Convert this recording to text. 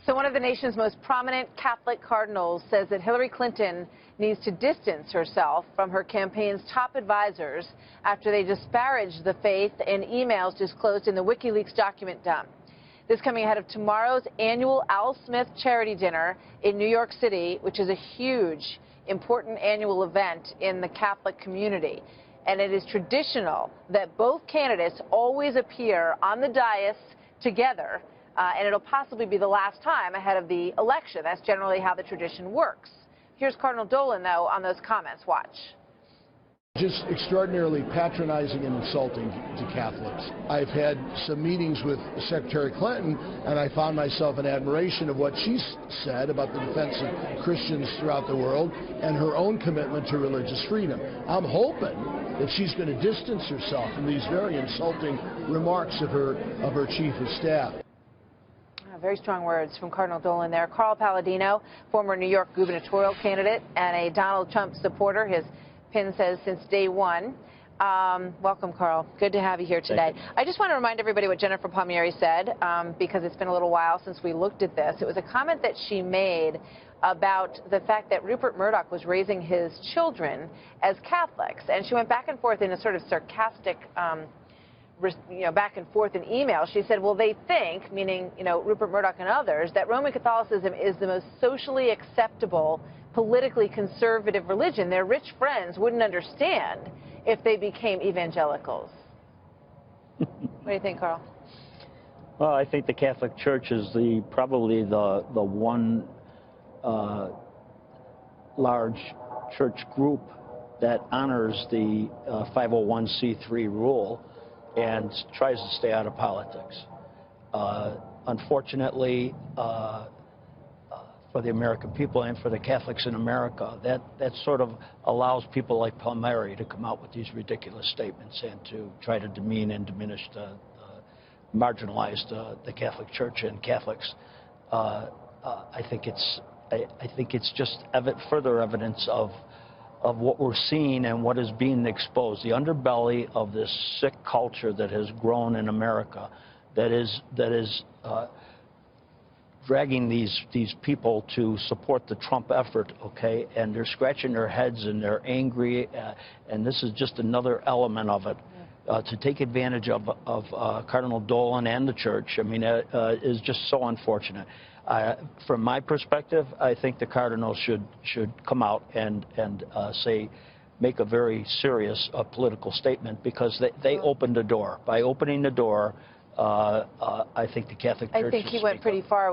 So one of the nation's most prominent Catholic cardinals says that Hillary Clinton needs to distance herself from her campaign's top advisors after they disparaged the faith in emails disclosed in the WikiLeaks document dump. This coming ahead of tomorrow's annual Al Smith charity dinner in New York City, which is a huge, important annual event in the Catholic community. And it is traditional that both candidates always appear on the dais together. And it'll possibly be the last time ahead of the election. That's generally how the tradition works. Here's Cardinal Dolan, though, on those comments. Watch. Just extraordinarily patronizing and insulting to Catholics. I've had some meetings with Secretary Clinton, and I found myself in admiration of what she said about the defense of Christians throughout the world and her own commitment to religious freedom. I'm hoping that she's going to distance herself from these very insulting remarks of her chief of staff. Very strong words from Cardinal Dolan there. Carl Paladino, former New York gubernatorial candidate and a Donald Trump supporter. His pin says since day one. Welcome, Carl. Good to have you here today. I just want to remind everybody what Jennifer Palmieri said, because it's been a little while since we looked at this. It was a comment that she made about the fact that Rupert Murdoch was raising his children as Catholics. And she went back and forth in a sort of sarcastic back and forth in email. She said, well, they think, meaning, Rupert Murdoch and others, that Roman Catholicism is the most socially acceptable, politically conservative religion. Their rich friends wouldn't understand if they became evangelicals. What do you think, Carl? Well, I think the Catholic Church is probably the one large church group that honors the 501c3 rule and tries to stay out of politics. Unfortunately, for the American people and for the Catholics in America, that sort of allows people like Palmieri to come out with these ridiculous statements and to try to demean and diminish marginalize the Catholic Church and Catholics. I think it's just further evidence of what we're seeing and what is being exposed, the underbelly of this sick culture that has grown in America, that is dragging these people to support the Trump effort, okay? And they're scratching their heads and they're angry, and this is just another element of it. To take advantage of Cardinal Dolan and the Church, I mean, is just so unfortunate. From my perspective, I think the cardinals should come out and make a very serious political statement, because they opened the door. By opening the door, I think the Catholic Church. I think he went pretty far.